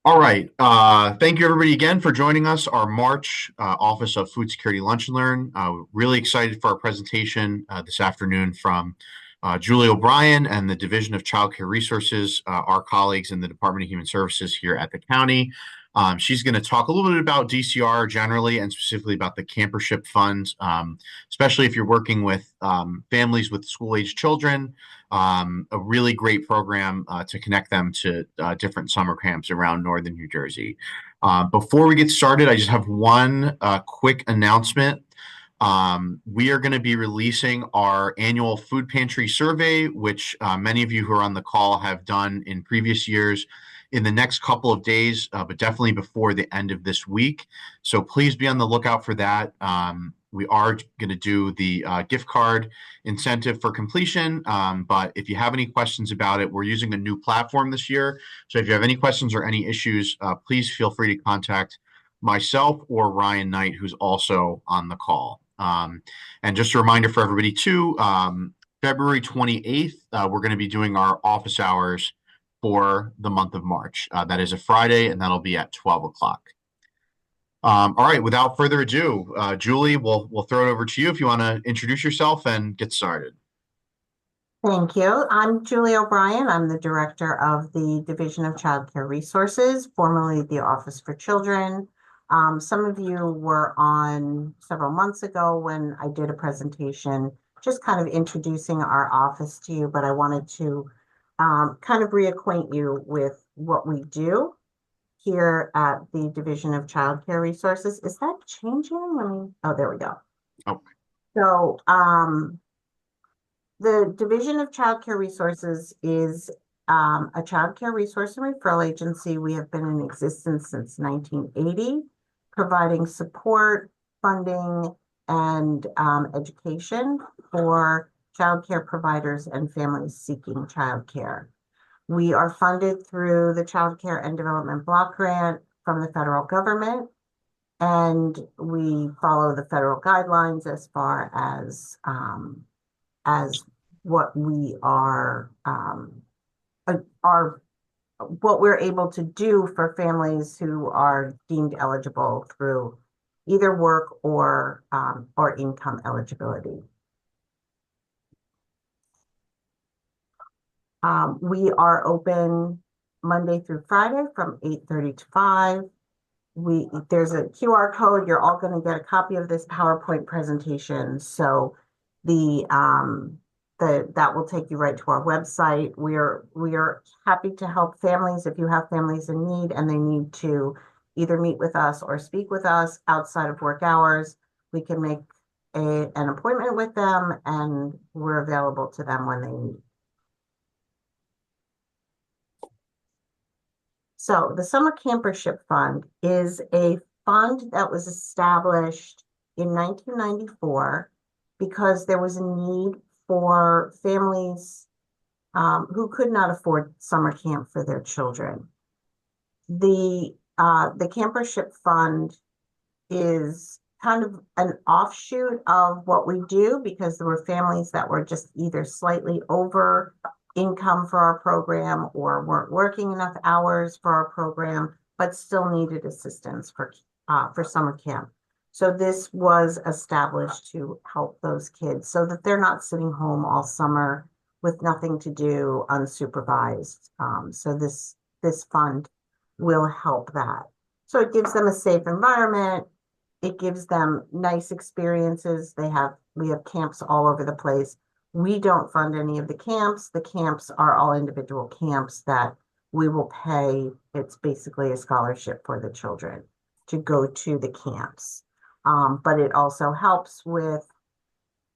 All right. Thank you, everybody, again for joining us, our March Office of Food Security Lunch and Learn. Really excited for our presentation this afternoon from Julie O'Brien and the Division of Child Care Resources, our colleagues in the Department of Human Services here at the county. She's going to talk a little bit about DCR generally and specifically about the Campership Fund, especially if you're working with families with school-age children. A really great program to connect them to different summer camps around northern New Jersey. Before we get started, I just have one quick announcement. We are going to be releasing our annual food pantry survey, which many of you who are on the call have done in previous years in the next couple of days, but definitely before the end of this week. So please be on the lookout for that. We are going to do the gift card incentive for completion. But if you have any questions about it, we're using a new platform this year. So if you have any questions or any issues, please feel free to contact myself or Ryan Knight, who's also on the call. And just a reminder for everybody too, February 28th, we're going to be doing our office hours for the month of March. That is a Friday, and that'll be at 12 o'clock. All right, without further ado, Julie, we'll throw it over to you if you want to introduce yourself and get started. Thank you. I'm Julie O'Brien. I'm the director of the Division of Child Care Resources, formerly the Office for Children. Some of you were on several months ago when I did a presentation just kind of introducing our office to you, but I wanted to kind of reacquaint you with what we do here at the Division of Child Care Resources. Is that changing? Oh, there we go. Oh, So, the Division of Child Care Resources is a child care resource and referral agency. We have been in existence since 1980, providing support, funding, and education for child care providers and families seeking child care. We are funded through the Child Care and Development Block Grant from the federal government, and we follow the federal guidelines as far as what we are what we're able to do for families who are deemed eligible through either work or income eligibility. We are open Monday through Friday from 8:30 to 5. There's a QR code. You're all going to get a copy of this PowerPoint presentation. So that will take you right to our website. We are happy to help families if you have families in need and they need to either meet with us or speak with us outside of work hours. We can make an appointment with them and we're available to them when they need. So the Summer Campership Fund is a fund that was established in 1994 because there was a need for families who could not afford summer camp for their children. The Campership Fund is kind of an offshoot of what we do because there were families that were just either slightly over income for our program or weren't working enough hours for our program, but still needed assistance for summer camp. So this was established to help those kids so that they're not sitting home all summer with nothing to do, unsupervised. So this fund will help that. So it gives them a safe environment. It gives them nice experiences. We have camps all over the place. We don't fund any of the camps. The camps are all individual camps that we will pay. It's basically a scholarship for the children to go to the camps. But it also helps with,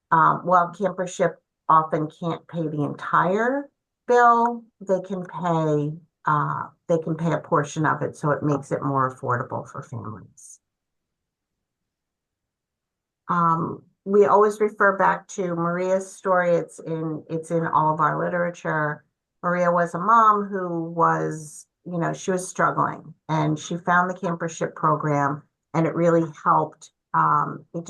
while Campership often can't pay the entire bill, they can pay a portion of it, so it makes it more affordable for families. We always refer back to Maria's story. It's in all of our literature. Maria was a mom who was, she was struggling and she found the Campership program and it really helped. It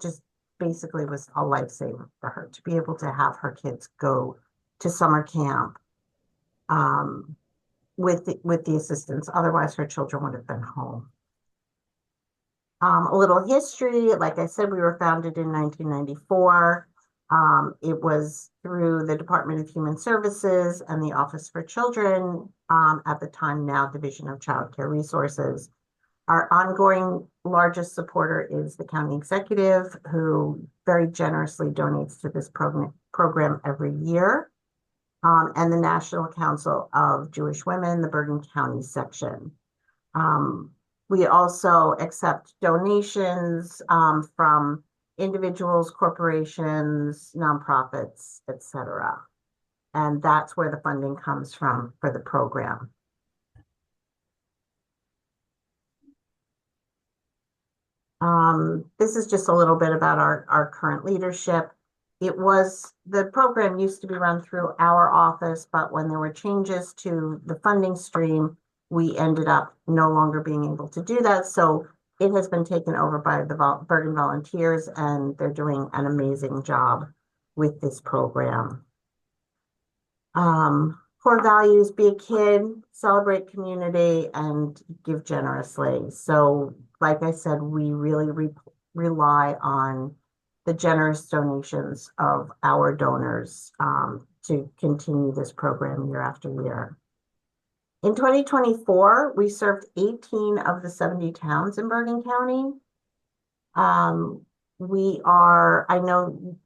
just basically was a lifesaver for her to be able to have her kids go to summer camp. with the assistance. Otherwise, her children would have been home. A little history. Like I said, we were founded in 1994. It was through the Department of Human Services and the Office for Children, at the time now Division of Child Care Resources. Our ongoing largest supporter is the county executive, who very generously donates to this program every year, and the National Council of Jewish Women, the Bergen County section. Um, we also accept donations from individuals, corporations, nonprofits, etc. And that's where the funding comes from for the program. This is just a little bit about our current leadership. The program used to be run through our office, but when there were changes to the funding stream, we ended up no longer being able to do that. So it has been taken over by the Bergen Volunteers, and they're doing an amazing job with this program. Core values: be a kid, celebrate community, and give generously. So, like I said, we really rely on the generous donations of our donors to continue this program year after year. In 2024, we served 18 of the 70 towns in Bergen County. I know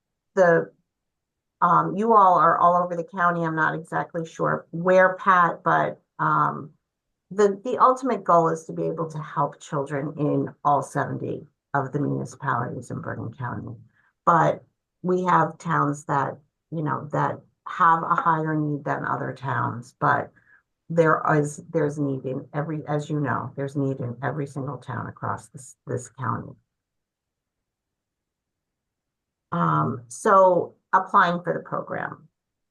you all are all over the county. I'm not exactly sure where, Pat, but the ultimate goal is to be able to help children in all 70 of the municipalities in Bergen County. But we have towns that, that have a higher need than other towns, but there's need in every, as you know, there's need in every single town across this county. So applying for the program,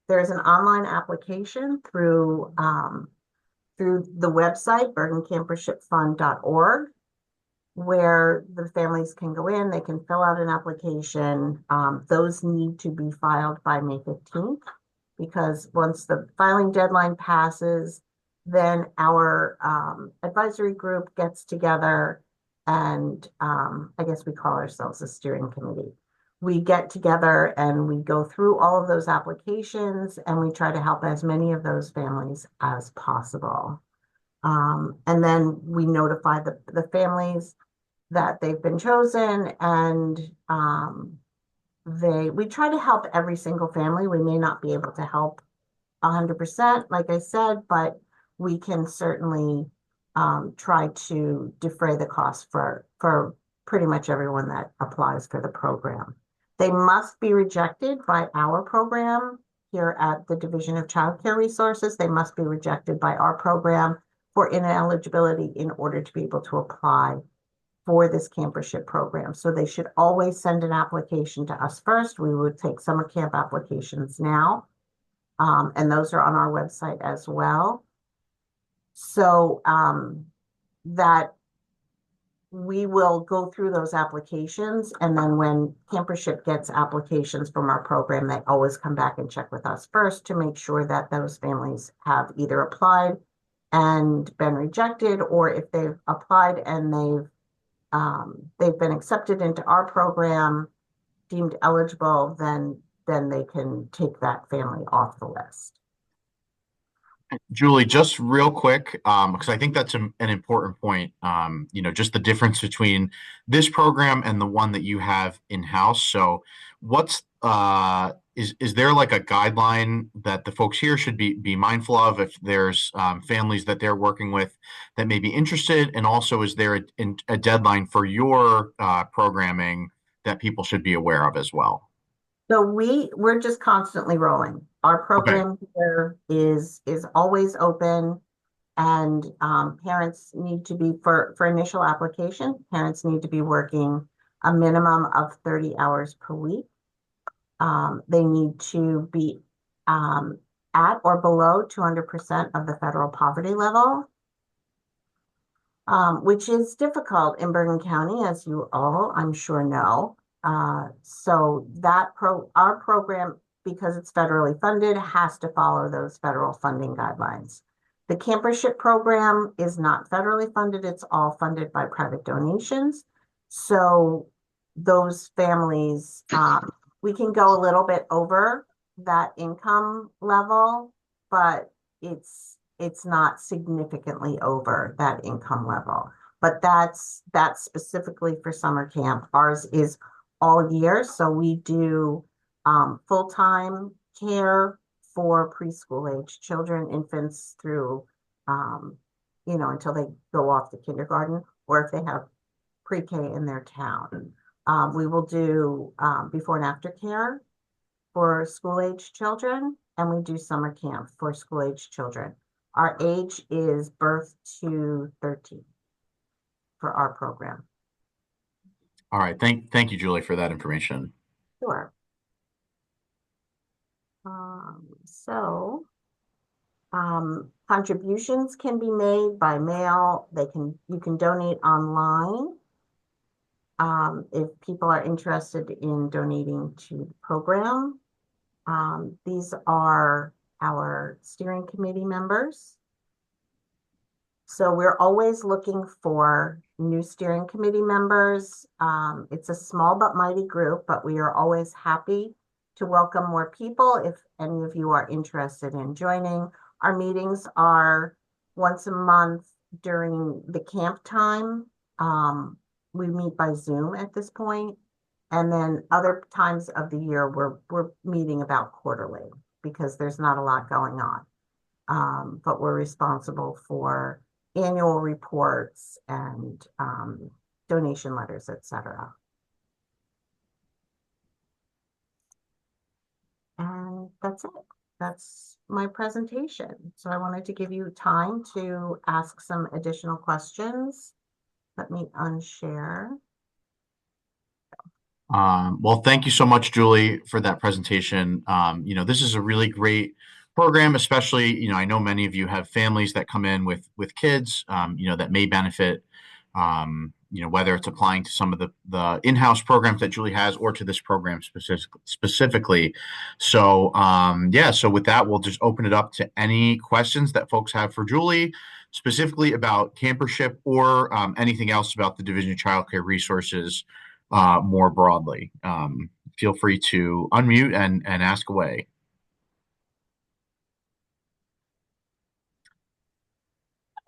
there's an online application through the website, bergencampershipfund.org, where the families can go in, they can fill out an application. Those need to be filed by May 15th, because once the filing deadline passes, then our advisory group gets together, and I guess we call ourselves a steering committee. We get together and we go through all of those applications, and we try to help as many of those families as possible. And then we notify the families that they've been chosen, and we try to help every single family. We may not be able to help 100%, like I said, but we can certainly try to defray the cost for pretty much everyone that applies for the program. They must be rejected by our program here at the Division of Child Care Resources. They must be rejected by our program for ineligibility in order to be able to apply for this campership program. So they should always send an application to us first. We would take summer camp applications now, and those are on our website as well. So that we will go through those applications, and then when Campership gets applications from our program, they always come back and check with us first to make sure that those families have either applied and been rejected, or if they've applied and they've been accepted into our program, deemed eligible, then they can take that family off the list. Julie, just real quick, because I think that's an important point. Just the difference between this program and the one that you have in-house. So, is there like a guideline that the folks here should be mindful of if there's families that they're working with that may be interested? And also, is there a deadline for your programming that people should be aware of as well? So we're just constantly rolling. Our Okay. program here is always open, and parents need to be, for initial application, parents need to be working a minimum of 30 hours per week. They need to be at or below 200% of the federal poverty level, which is difficult in Bergen County, as you all, I'm sure, know. So our program, because it's federally funded, has to follow those federal funding guidelines. The Campership program is not federally funded. It's all funded by private donations. So those families, we can go a little bit over that income level, but it's not significantly over that income level. But that's specifically for summer camp. Ours is all year, so we do full-time care for preschool age children, infants through, um, until they go off to kindergarten, or if they have pre-K in their town. We will do before and after care for school age children, and we do summer camp for school age children. Our age is birth to 13 for our program. All right. Thank you, Julie, for that information. Sure. Contributions can be made by mail. You can donate online. If people are interested in donating to the program, these are our steering committee members. So we're always looking for new steering committee members. It's a small but mighty group, but we are always happy to welcome more people if any of you are interested in joining. Our meetings are once a month during the camp time. We meet by Zoom at this point, and then other times of the year we're meeting about quarterly because there's not a lot going on. But we're responsible for annual reports and donation letters, etc. And that's it. That's my presentation. So I wanted to give you time to ask some additional questions. Let me unshare. Well, thank you so much, Julie, for that presentation. This is a really great program, especially, I know many of you have families that come in with kids, that may benefit, whether it's applying to some of the in-house programs that Julie has or to this program specifically. So, so with that, we'll just open it up to any questions that folks have for Julie, specifically about Campership or anything else about the Division of Child Care Resources more broadly. Feel free to unmute and ask away.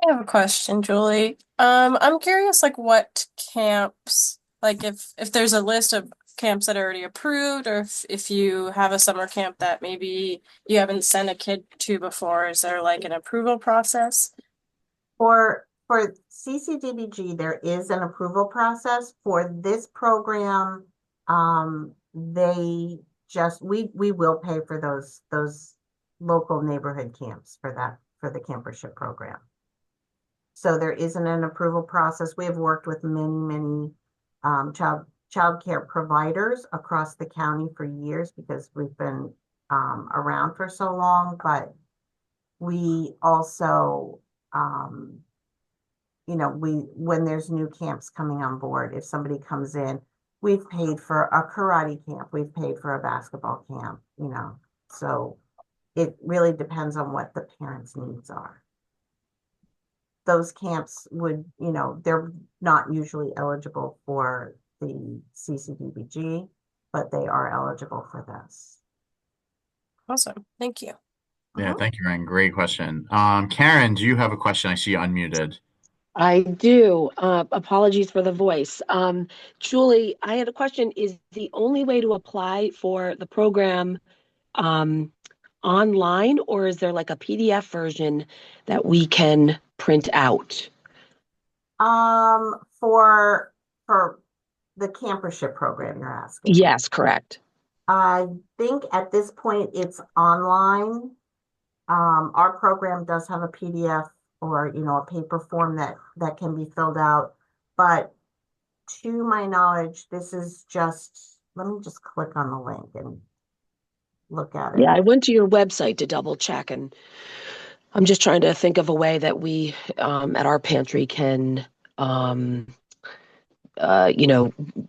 I have a question, Julie. I'm curious, like what camps, like if there's a list of camps that are already approved, or if you have a summer camp that maybe you haven't sent a kid to before, is there like an approval process? For CCDBG, there is an approval process. For this program, we will pay for those local neighborhood camps for the campership program. So there isn't an approval process. We have worked with many child care providers across the county for years because we've been around for so long, but we also when there's new camps coming on board, if somebody comes in, we've paid for a karate camp, we've paid for a basketball camp, so it really depends on what the parents' needs are. Those camps they're not usually eligible for the CCDBG, but they are eligible for this. Awesome. Thank you. Yeah, thank you, Ryan. Great question. Karen, do you have a question? I see you unmuted. I do. Apologies for the voice. Julie, I had a question. Is the only way to apply for the program online, or is there like a PDF version that we can print out? For the campership program, you're asking? Yes, correct. I think at this point it's online. Our program does have a PDF or a paper form that can be filled out, but to my knowledge, this is just, let me just click on the link and look at it. Yeah, I went to your website to double check, and I'm just trying to think of a way that we at our pantry can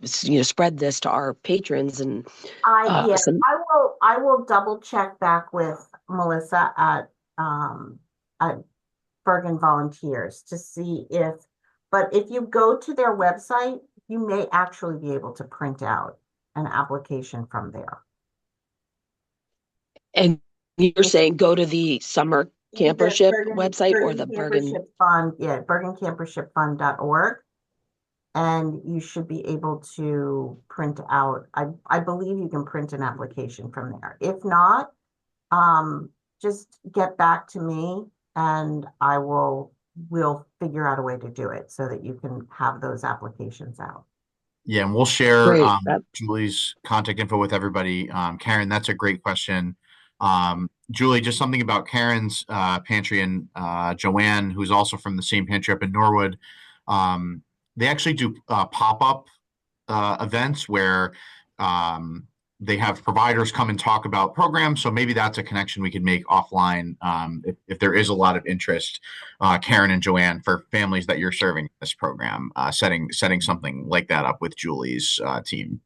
spread this to our patrons. And I will double check back with Melissa at Bergen volunteers to see but if you go to their website, you may actually be able to print out an application from there. And you're saying go to the summer campership website or the Bergen Campership Fund, yeah, bergencampershipfund.org. And you should be able to print out, I believe you can print an application from there. If not, just get back to me and we'll figure out a way to do it so that you can have those applications out. Yeah, and we'll share Great. Julie's contact info with everybody. Karen, that's a great question. Julie, just something about Karen's pantry and Joanne, who's also from the same pantry up in Norwood. They actually do pop-up events where they have providers come and talk about programs. So maybe that's a connection we could make offline if there is a lot of interest, Karen and Joanne, for families that you're serving in this program, setting something like that up with Julie's team.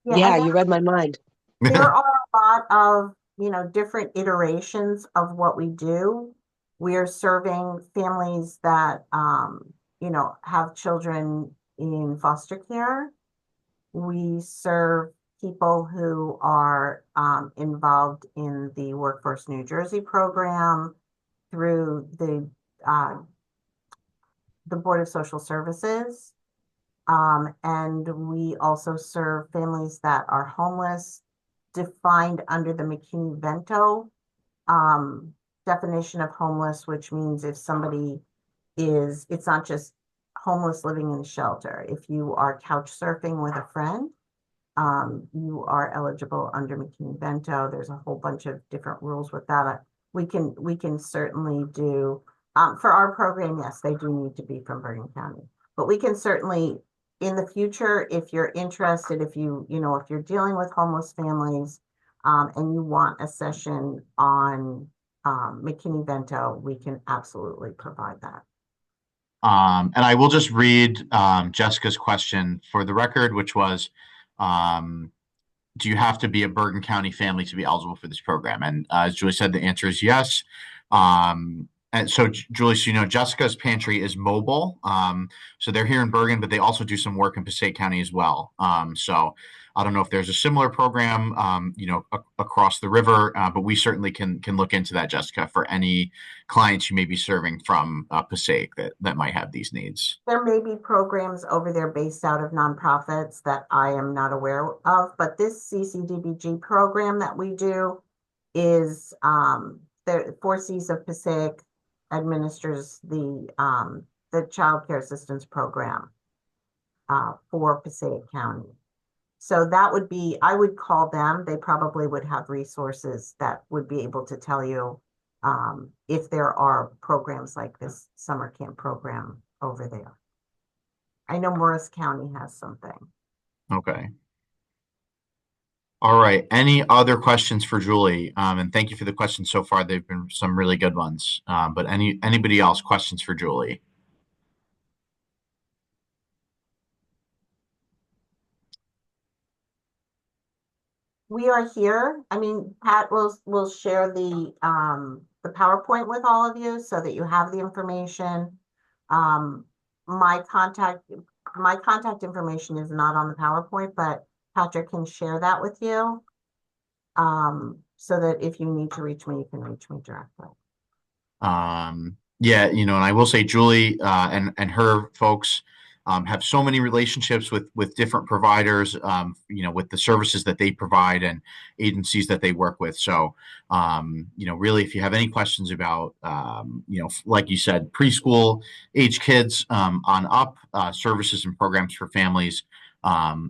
Yeah, you read my mind. There are a lot of, different iterations of what we do. We are serving families that, have children in foster care. We serve people who are involved in the Workforce New Jersey program through the Board of Social Services. And we also serve families that are homeless, defined under the McKinney-Vento definition of homeless, which means if somebody it's not just homeless living in a shelter. If you are couch surfing with a friend, you are eligible under McKinney-Vento. There's a whole bunch of different rules with that. We can certainly do, for our program, yes, they do need to be from Bergen County. But we can certainly, in the future, if you're interested, if if you're dealing with homeless families, and you want a session on McKinney-Vento, we can absolutely provide that. And I will just read Jessica's question for the record, which was, do you have to be a Bergen County family to be eligible for this program? And as Julie said, the answer is yes. And so, Julie, so Jessica's pantry is mobile. So they're here in Bergen, but they also do some work in Passaic County as well. So I don't know if there's a similar program, across the river, but we certainly can look into that, Jessica, for any clients you may be serving from Passaic that might have these needs. There may be programs over there based out of nonprofits that I am not aware of, but this CCDBG program that we do is the 4Cs of Passaic administers the ChildCare Assistance Program for Passaic County. So that would be, I would call them. They probably would have resources that would be able to tell you if there are programs like this summer camp program over there. I know Morris County has something. Okay. All right. Any other questions for Julie? And thank you for the questions so far. They've been some really good ones. But anybody else questions for Julie? We are here. I mean, Pat will share the PowerPoint with all of you so that you have the information. My contact information is not on the PowerPoint, but Patrick can share that with you. So that if you need to reach me, you can reach me directly. Yeah, and I will say Julie and her folks have so many relationships with different providers, with the services that they provide and agencies that they work with. So, really, if you have any questions about, like you said, preschool age kids on up, services and programs for families,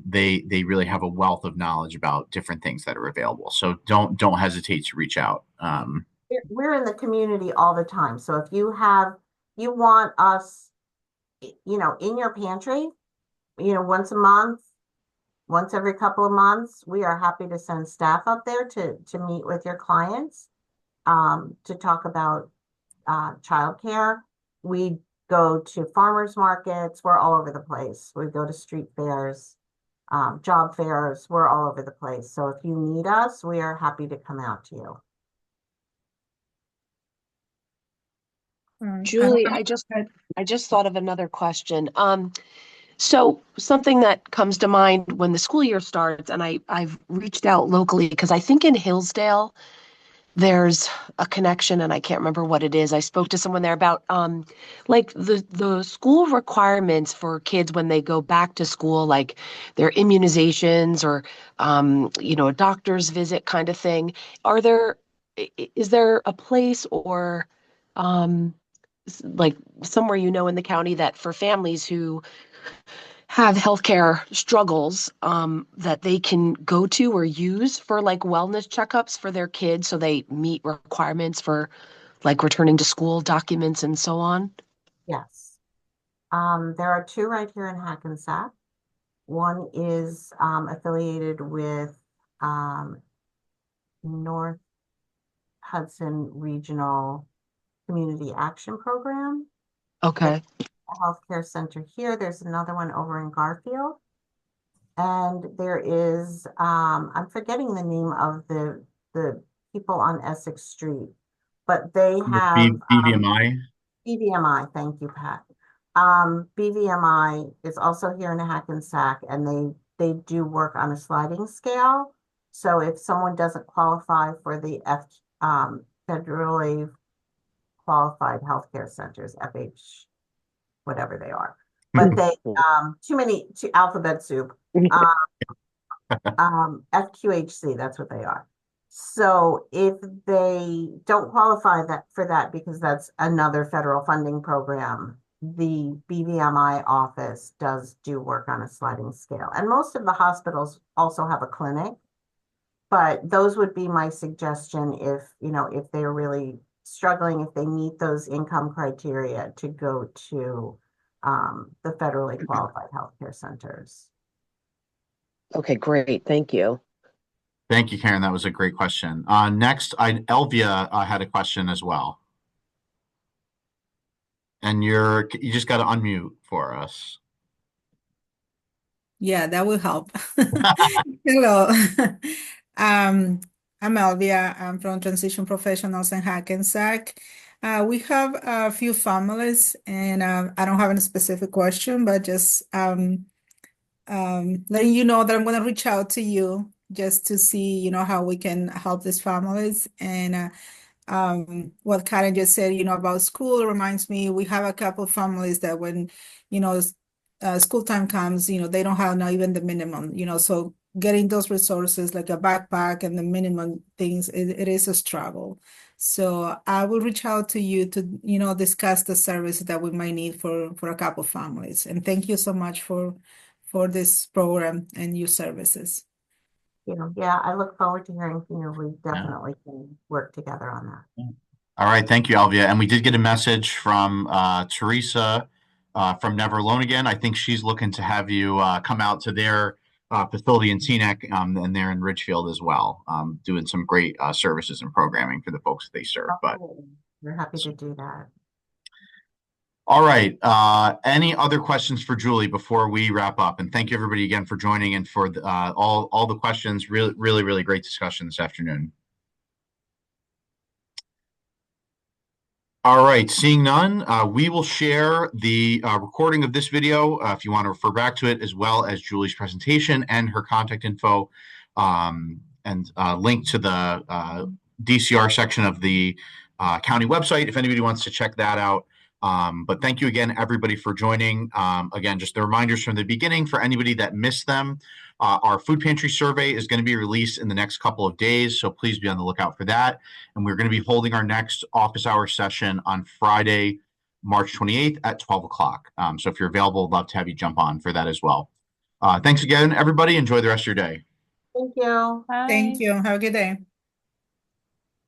they really have a wealth of knowledge about different things that are available. So don't hesitate to reach out. We're in the community all the time. So if you want us, in your pantry, once a month, once every couple of months, we are happy to send staff up there to meet with your clients, to talk about childcare. We go to farmers markets. We're all over the place. We go to street fairs, job fairs. We're all over the place. So if you need us, we are happy to come out to you. I don't Julie, have. I just thought of another question. So something that comes to mind when the school year starts, and I've reached out locally because I think in Hillsdale there's a connection and I can't remember what it is. I spoke to someone there about like the school requirements for kids when they go back to school, like their immunizations or a doctor's visit kind of thing. Are there is there a place or um like somewhere in the county that for families who have healthcare struggles that they can go to or use for like wellness checkups for their kids so they meet requirements for like returning to school documents and so on? Yes. There are two right here in Hackensack. One is affiliated with um, North Hudson Regional Community Action Program. There's Okay. a healthcare center here. There's another one over in Garfield. And there is, I'm forgetting the name of the people on Essex Street, but they have BVMI. BVMI. Thank you, Pat. BVMI is also here in Hackensack, and they do work on a sliding scale. So if someone doesn't qualify for the federally qualified healthcare centers, FH, whatever they are, but they too alphabet soup. FQHC, that's what they are. So if they don't qualify for that because that's another federal funding program, the BVMI office does do work on a sliding scale. And most of the hospitals also have a clinic, but those would be my suggestion if they're really struggling, if they meet those income criteria to go to the federally qualified healthcare centers. Okay, great. Thank you. Thank you, Karen. That was a great question. Next, Elvia had a question as well. And you just got to unmute for us. Yeah, that will help. Hello. I'm Elvia. I'm from Transition Professionals in Hackensack. We have a few families, and I don't have any specific question, but just letting you know that I'm going to reach out to you just to see, how we can help these families. And what Karen just said, about school reminds me, we have a couple of families that when, school time comes, they don't have not even the minimum, so getting those resources like a backpack and the minimum things, it is a struggle. So I will reach out to you to, discuss the services that we might need for a couple of families. And thank you so much for this program and your services. Yeah, I look forward to hearing from you. We Yeah. definitely can work together on that. All right. Thank you, Elvia. And we did get a message from Teresa from Never Alone Again. I think she's looking to have you come out to their facility in Teaneck, and they're in Ridgefield as well, doing some great services and programming for the folks that they serve. But we're happy to do that. all right. Any other questions for Julie before we wrap up? And thank you everybody again for joining and for all the questions. Really, really, really great discussion this afternoon. All right, seeing none, we will share the recording of this video if you want to refer back to it, as well as Julie's presentation and her contact info, and link to the DCR section of the county website if anybody wants to check that out. But thank you again, everybody, for joining. Again, just the reminders from the beginning for anybody that missed them. Our food pantry survey is going to be released in the next couple of days, so please be on the lookout for that. And we're going to be holding our next office hour session on Friday, March 28th at 12 o'clock. So if you're available, I'd love to have you jump on for that as well. Thanks again, everybody. Enjoy the rest of your day. Thank you. Bye. Thank you. Have a good day.